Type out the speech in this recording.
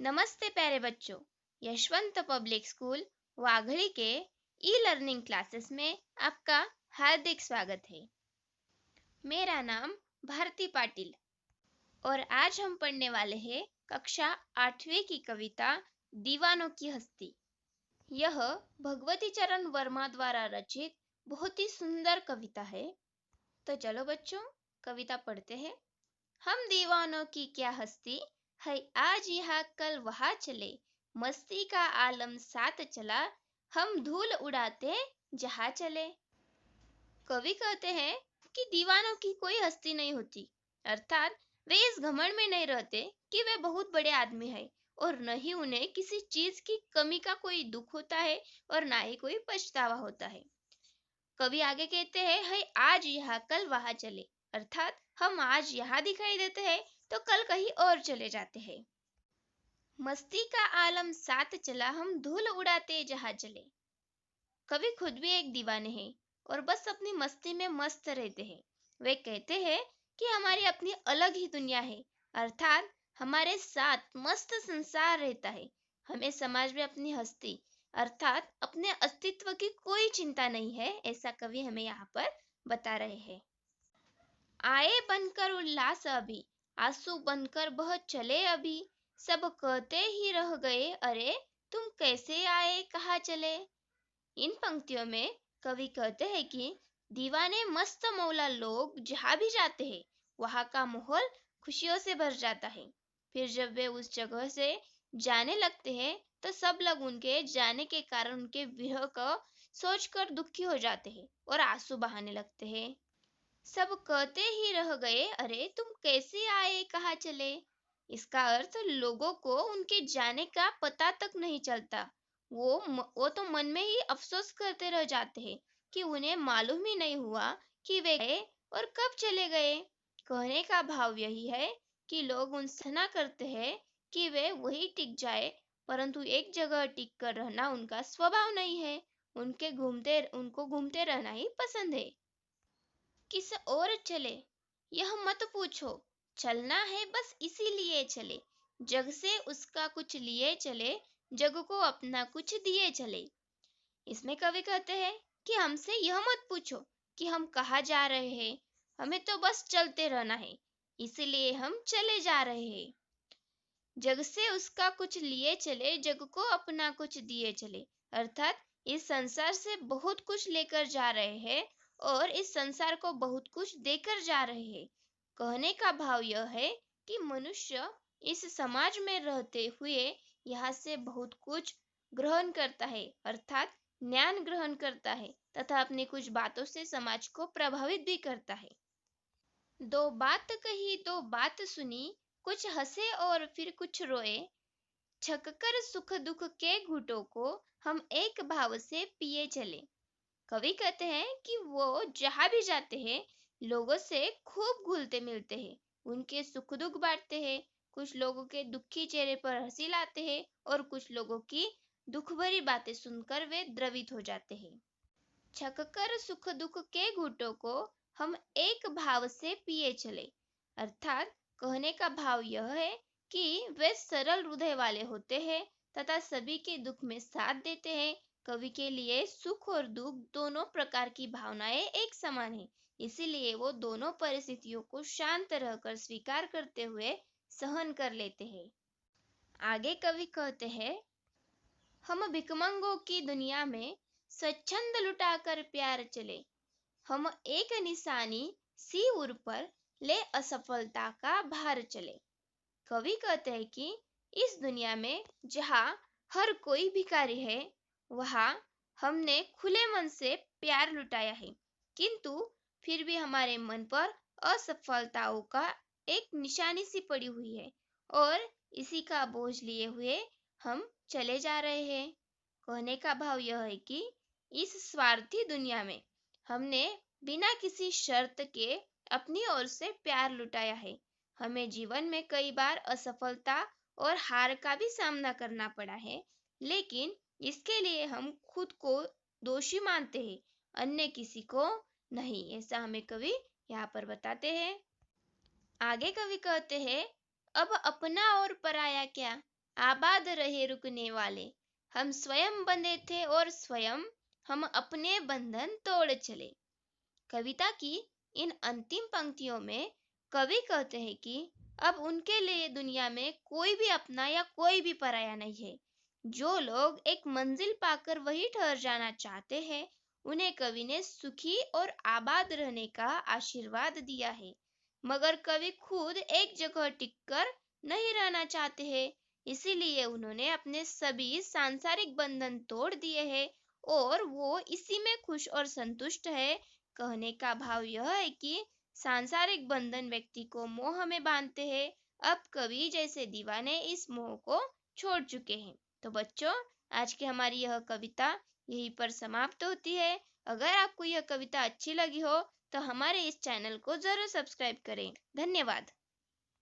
नमस्ते प्यारे बच्चों। यशवंत पब्लिक स्कूल वाघड़ी के ई लर्निंग क्लासेस में आपका हार्दिक स्वागत है। मेरा नाम भारती पाटिल और आज हम पढ़ने वाले हैं कक्षा 8वीं की कविता दीवानों की हस्ती। यह भगवती चरण वर्मा द्वारा रचित बहुत ही सुंदर कविता है। तो चलो बच्चों, कविता पढ़ते हैं। हम दीवानों की क्या हस्ती है, आज यहाँ कल वहाँ चले, मस्ती का आलम साथ चला, हम धूल उड़ाते जहाँ चले। कवि कहते हैं कि दीवानों की कोई हस्ती नहीं होती, अर्थात वे इस घमंड में नहीं रहते कि वे बहुत बड़े आदमी हैं और न ही उन्हें किसी चीज की कमी का कोई दुख होता है और ना ही कोई पछतावा होता है। कवि आगे कहते हैं, है आज यहाँ कल वहां चले, अर्थात हम आज यहाँ दिखाई देते हैं तो कल कहीं और चले जाते हैं। मस्ती का आलम साथ चला, हम धूल उड़ाते जहां चले। कवि खुद भी एक दीवाने हैं और बस अपनी मस्ती में मस्त रहते हैं। वे कहते हैं कि हमारी अपनी अलग ही दुनिया है, अर्थात हमारे साथ मस्त संसार रहता है। हमें समाज में अपनी हस्ती अर्थात अपने अस्तित्व की कोई चिंता नहीं है, ऐसा कवि हमें यहाँ पर बता रहे हैं। आए बनकर उल्लास अभी, आंसू बनकर बह चले अभी, सब कहते ही रह गए, अरे तुम कैसे आए कहाँ चले। इन पंक्तियों में कवि कहते हैं कि दीवाने मस्त मौला लोग जहाँ भी जाते हैं वहाँ का माहौल खुशियों से भर जाता है। फिर जब वे उस जगह से जाने लगते हैं तो सब लोग उनके जाने के कारण उनके विरह को सोचकर दुखी हो जाते हैं और आंसू बहाने लगते हैं। सब कहते ही रह गए, अरे तुम कैसे आए कहाँ चले। इसका अर्थ लोगों को उनके जाने का पता तक नहीं चलता। वो तो मन में ही अफसोस करते रह जाते हैं कि उन्हें मालूम ही नहीं हुआ कि वे गए और कब चले गए। कहने का भाव यही है कि लोग उनसे ना करते हैं कि वे वही टिक जाए, परंतु एक जगह टिक कर रहना उनका स्वभाव नहीं है। उनको घूमते रहना ही पसंद है। किस और चले यह मत पूछो, चलना है बस इसीलिए चले, जग से उसका कुछ लिए चले, जग को अपना कुछ दिए चले। इसमें कवि कहते हैं कि हमसे यह मत पूछो कि हम कहाँ जा रहे हैं, हमें तो बस चलते रहना है, इसीलिए हम चले जा रहे हैं। जग से उसका कुछ लिए चले, जग को अपना कुछ दिए चले, अर्थात इस संसार से बहुत कुछ लेकर जा रहे हैं और इस संसार को बहुत कुछ देकर जा रहे हैं। कहने का भाव यह है कि मनुष्य इस समाज में रहते हुए यहाँ से बहुत कुछ ग्रहण करता है, अर्थात ज्ञान ग्रहण करता है तथा अपनी कुछ बातों से समाज को प्रभावित भी करता है। दो बात कही दो बात सुनी, कुछ हंसे और फिर कुछ रोए, छककर सुख दुख के घूंटों को हम एक भाव से पिए चले। कवि कहते हैं कि वो जहां भी जाते हैं लोगों से खूब घुलते मिलते हैं, उनके सुख दुख बांटते हैं, कुछ लोगों के दुखी चेहरे पर हंसी लाते हैं और कुछ लोगों की दुख भरी बातें सुनकर वे द्रवित हो जाते हैं। छककर सुख दुख के घूंटों को हम एक भाव से पिए चले, अर्थात कहने का भाव यह है कि वे सरल हृदय वाले होते हैं तथा सभी के दुख में साथ देते हैं। कवि के लिए सुख और दुख दोनों प्रकार की भावनाएं एक समान है, इसीलिए वो दोनों परिस्थितियों को शांत रहकर स्वीकार करते हुए सहन कर लेते हैं। आगे कवि कहते हैं, हम भिखमंगों की दुनिया में स्वच्छंद लुटाकर प्यार चले, हम एक निशानी सी उर पर ले असफलता का भार चले। कवि कहते हैं कि इस दुनिया में जहाँ हर कोई भिखारी है वहाँ हमने खुले मन से प्यार लुटाया है, किंतु फिर भी हमारे मन पर असफलताओं का एक निशानी सी पड़ी हुई है और इसी का बोझ लिए हुए हम चले जा रहे हैं। कहने का भाव यह है कि इस स्वार्थी दुनिया में हमने बिना किसी शर्त के अपनी ओर से प्यार लुटाया है। हमें जीवन में कई बार असफलता और हार का भी सामना करना पड़ा है, लेकिन इसके लिए हम खुद को दोषी मानते हैं, अन्य किसी को नहीं, ऐसा हमें कवि यहाँ पर बताते हैं। आगे कवि कहते हैं, अब अपना और पराया क्या, आबाद रहे रुकने वाले, हम स्वयं बंधे थे और स्वयं हम अपने बंधन तोड़ चले। कविता की इन अंतिम पंक्तियों में कवि कहते हैं कि अब उनके लिए दुनिया में कोई भी अपना या कोई भी पराया नहीं है। जो लोग एक मंजिल पाकर वहीं ठहर जाना चाहते हैं, उन्हें कवि ने सुखी और आबाद रहने का आशीर्वाद दिया है। मगर कवि खुद एक जगह टिककर नहीं रहना चाहते हैं, इसीलिए उन्होंने अपने सभी सांसारिक बंधन तोड़ दिए हैं और वो इसी में खुश और संतुष्ट है। कहने का भाव यह है कि सांसारिक बंधन व्यक्ति को मोह में बांधते हैं। अब कवि जैसे दीवाने इस मोह को छोड़ चुके हैं। तो बच्चों, आज की हमारी यह कविता यहीं पर समाप्त होती है। अगर आपको यह कविता अच्छी लगी हो तो हमारे इस चैनल को जरूर सब्सक्राइब करें। धन्यवाद।